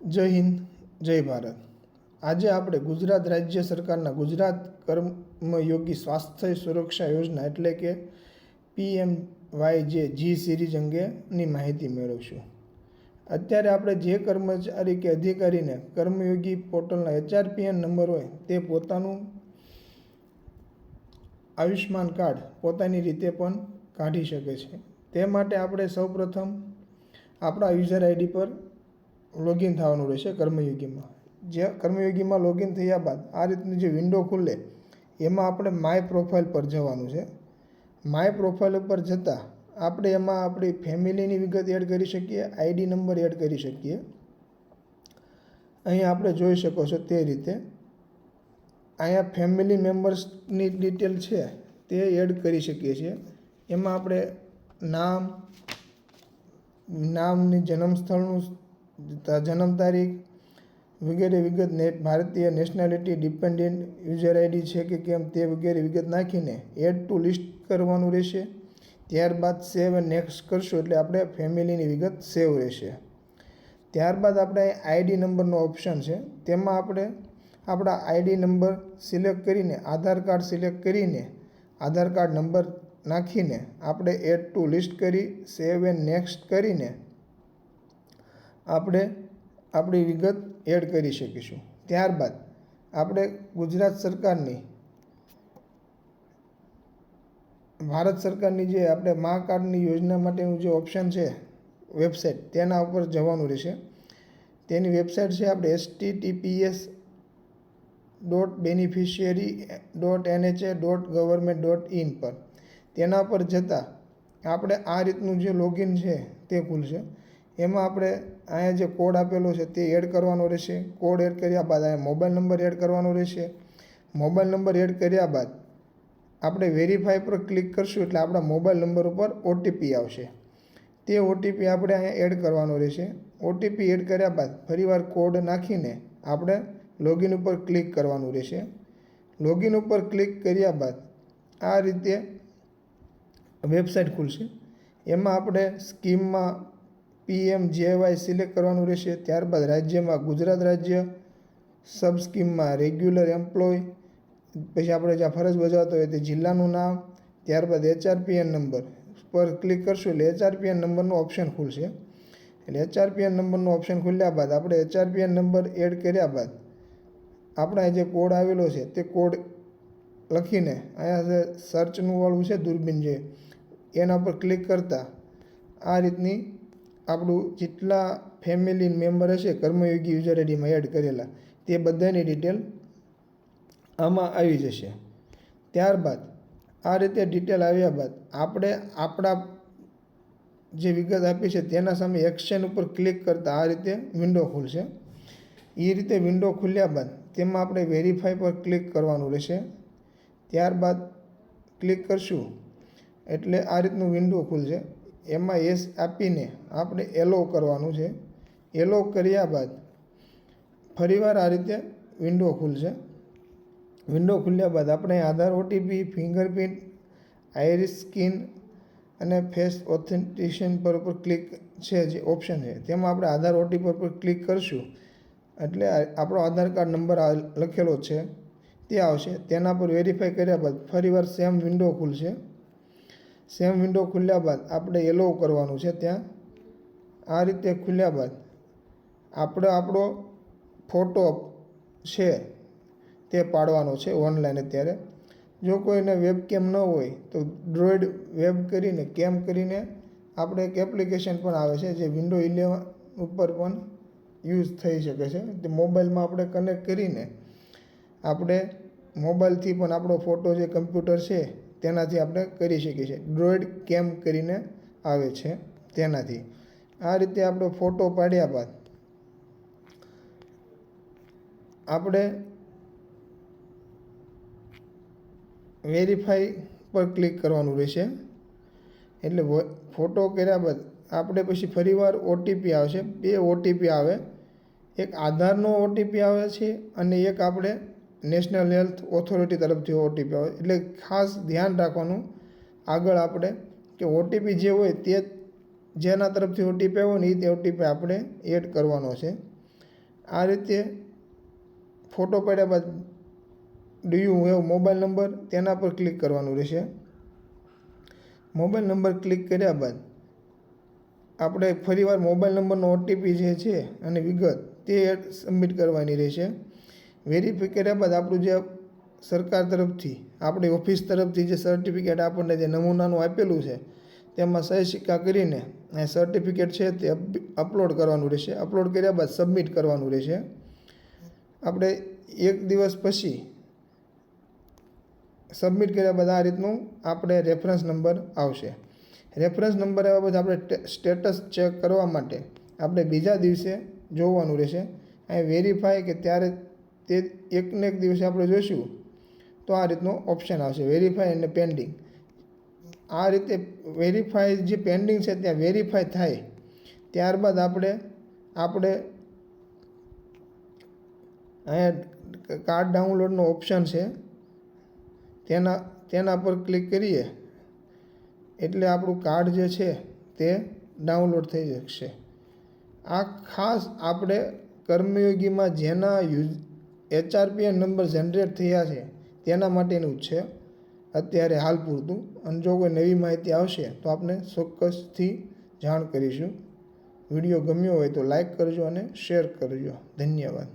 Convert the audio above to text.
જય હિન્દ, જય ભારત. આજે આપણે ગુજરાત રાજ્ય સરકારના ગુજરાત કર્મયોગી સ્વાસ્થ્ય સુરક્ષા યોજના એટલે કે PMYJ જી સિરીઝ અંગેની માહિતી મેળવશું. અત્યારે આપણે જે કર્મચારી કે અધિકારીને કર્મયોગી પોર્ટલના HRPN નંબર હોય તે પોતાનું આયુષ્માન કાર્ડ પોતાની રીતે પણ કાઢી શકે છે. તે માટે આપણે સૌપ્રથમ આપણા યુઝર આઈડી પર લોગિન થવાનું રહેશે કર્મયોગીમાં. જે કર્મયોગીમાં લોગિન થયા બાદ આ રીતની જે વિન્ડો ખુલે એમાં આપણે માય પ્રોફાઇલ પર જવાનું છે. માય પ્રોફાઇલ ઉપર જતાં આપણે એમાં આપણી ફેમિલીની વિગત એડ કરી શકીએ, આઈડી નંબર એડ કરી શકીએ. અહીં આપણે જોઈ શકો છો તે રીતે અહીંયા ફેમિલી મેમ્બર્સની ડિટેલ છે તે એડ કરી શકીએ છીએ. એમાં આપણે નામની જન્મ સ્થળનું જન્મ તારીખ વગેરે વિગત ભારતીય નેશનાલિટી ડિપેન્ડન્ટ યુઝર આઈડી છે કે કેમ તે વગેરે વિગત નાખીને એડ ટુ લિસ્ટ કરવાનું રહેશે. ત્યારબાદ સેવ એન્ડ નેક્સ્ટ કરશું એટલે આપણે ફેમિલીની વિગત સેવ રહેશે. ત્યારબાદ આપણે આઈડી નંબરનો ઓપ્શન છે તેમાં આપણે આપણા આઈડી નંબર સિલેક્ટ કરીને આધાર કાર્ડ સિલેક્ટ કરીને આધાર કાર્ડ નંબર નાખીને આપણે એડ ટુ લિસ્ટ કરી સેવ એન્ડ નેક્સ્ટ કરીને આપણે આપણી વિગત એડ કરી શકીશું. ત્યારબાદ આપણે ગુજરાત સરકારની ભારત સરકારની જે આપણે મા કાર્ડની યોજના માટેનું જે ઓપ્શન છે વેબસાઇટ તેના ઉપર જવાનું રહેશે. તેની વેબસાઇટ છે આપણે https://beneficiary.nha.government.in પર. તેના પર જતાં આપણે આ રીતનું જે લોગિન છે તે ખુલશે. એમાં આપણે અહીંયા જે કોડ આપેલો છે તે એડ કરવાનો રહેશે. કોડ એડ કર્યા બાદ અહીંયા મોબાઈલ નંબર એડ કરવાનો રહેશે. મોબાઈલ નંબર એડ કર્યા બાદ આપણે વેરીફાઈ પર ક્લિક કરશું એટલે આપણા મોબાઈલ નંબર ઉપર ઓટીપી આવશે. તે ઓટીપી આપણે અહીંયા એડ કરવાનો રહેશે. ઓટીપી એડ કર્યા બાદ ફરીવાર કોડ નાખીને આપણે લોગિન ઉપર ક્લિક કરવાનું રહેશે. લોગિન ઉપર ક્લિક કર્યા બાદ આ રીતે વેબસાઇટ ખુલશે. એમાં આપણે સ્કીમમાં PMJY સિલેક્ટ કરવાનું રહેશે. ત્યારબાદ રાજ્યમાં ગુજરાત રાજ્ય, સબ સ્કીમમાં રેગ્યુલર એમ્પ્લોય, પછી આપણે જ્યાં ફરજ બજાવતા હોય તે જિલ્લાનું નામ, ત્યારબાદ HRPN નંબર પર ક્લિક કરશું એટલે HRPN નંબરનો ઓપ્શન ખુલશે. એટલે HRPN નંબરનો ઓપ્શન ખુલ્યા બાદ આપણે HRPN નંબર એડ કર્યા બાદ આપણા જે કોડ આવેલો છે તે કોડ લખીને અહીંયા સર્ચનું વાળું છે દૂરબીન જે એના પર ક્લિક કરતાં આ રીતની આપણું જેટલા ફેમિલી મેમ્બર હશે કર્મયોગી યુઝર આઈડીમાં એડ કરેલા તે બધાની ડિટેલ આમાં આવી જશે. ત્યારબાદ આ રીતે ડિટેલ આવ્યા બાદ આપણે આપણા જે વિગત આપી છે તેના સામે એક્શન ઉપર ક્લિક કરતાં આ રીતે વિન્ડો ખુલશે. એ રીતે વિન્ડો ખુલ્યા બાદ તેમાં આપણે વેરીફાઈ પર ક્લિક કરવાનું રહેશે. ત્યારબાદ ક્લિક કરશું એટલે આ રીતનું વિન્ડો ખુલશે. એમાં યસ આપીને આપણે એલો કરવાનું છે. એલો કર્યા બાદ ફરીવાર આ રીતે વિન્ડો ખુલશે. વિન્ડો ખુલ્યા બાદ આપણે આધાર ઓટીપી, ફિંગરપ્રિન્ટ, આઈરિસ સ્કિન અને ફેસ ઓથેન્ટિકેશન પર ક્લિક છે જે ઓપ્શન છે તેમાં આપણે આધાર ઓટીપી પર ક્લિક કરશું એટલે આપણો આધાર કાર્ડ નંબર લખેલો છે તે આવશે. તેના પર વેરીફાઈ કર્યા બાદ ફરીવાર સેમ વિન્ડો ખુલશે. સેમ વિન્ડો ખુલ્યા બાદ આપણે એલો કરવાનું છે. ત્યાં આ રીતે ખુલ્યા બાદ આપણે આપણો ફોટો છે તે પાડવાનો છે ઓનલાઈન. અત્યારે જો કોઈને વેબ કેમ ન હોય તો ડ્રોઈડ વેબ કરીને કેમ કરીને આપણે એક એપ્લિકેશન પણ આવે છે જે વિન્ડો 11 ઉપર પણ યુઝ થઈ શકે છે. તે મોબાઈલમાં આપણે કનેક્ટ કરીને આપણે મોબાઈલથી પણ આપણો ફોટો જે કમ્પ્યુટર છે તેનાથી આપણે કરી શકીએ છીએ. ડ્રોઈડ કેમ કરીને આવે છે તેનાથી આ રીતે આપણો ફોટો પાડ્યા બાદ આપણે વેરીફાઈ પર ક્લિક કરવાનું રહેશે. એટલે ફોટો કર્યા બાદ આપણે પછી ફરીવાર ઓટીપી આવશે. 2 ઓટીપી આવે. એક આધારનો ઓટીપી આવે છે અને એક આપણે નેશનલ હેલ્થ ઓથોરિટી તરફથી ઓટીપી આવે. એટલે ખાસ ધ્યાન રાખવાનું આગળ આપણે કે ઓટીપી જે હોય તે જેના તરફથી ઓટીપી આવ્યો ને એ ઓટીપી આપણે એડ કરવાનો છે. આ રીતે ફોટો પાડ્યા બાદ do you have mobile number તેના પર ક્લિક કરવાનું રહેશે. મોબાઈલ નંબર ક્લિક કર્યા બાદ આપણે ફરીવાર મોબાઈલ નંબરનો ઓટીપી જે છે અને વિગત તે સબમિટ કરવાની રહેશે. વેરીફાઈ કર્યા બાદ આપણું જે સરકાર તરફથી આપણી ઓફિસ તરફથી જે સર્ટિફિકેટ આપણને જે નમૂનાનું આપેલું છે તેમાં સહી સિક્કા કરીને એ સર્ટિફિકેટ છે તે અપલોડ કરવાનું રહેશે. અપલોડ કર્યા બાદ સબમિટ કરવાનું રહેશે. આપણે 1 દિવસ પછી સબમિટ કર્યા બાદ આ રીતનું આપણે રેફરન્સ નંબર આવશે. રેફરન્સ નંબર આવ્યા પછી આપણે સ્ટેટસ ચેક કરવા માટે આપણે બીજા દિવસે જોવાનું રહેશે. અહીં વેરીફાઈ કે ત્યારે તે એકને એક દિવસે આપણે જોઈશું તો આ રીતનો ઓપ્શન આવશે વેરીફાઈ અને પેન્ડિંગ. આ રીતે વેરીફાઈ જે પેન્ડિંગ છે ત્યાં વેરીફાઈ થાય ત્યારબાદ આપણે અહીંયા કાર્ડ ડાઉનલોડનો ઓપ્શન છે તેના પર ક્લિક કરીએ એટલે આપણું કાર્ડ જે છે તે ડાઉનલોડ થઈ શકશે. આ ખાસ આપણે કર્મયોગીમાં જેના HRPN નંબર જનરેટ થયા છે તેના માટેનું જ છે અત્યારે હાલ પૂરતું. અને જો કોઈ નવી માહિતી આવશે તો આપણે ચોક્કસથી જાણ કરીશું. વિડીયો ગમ્યો હોય તો લાઈક કરજો અને શેર કરજો. ધન્યવાદ.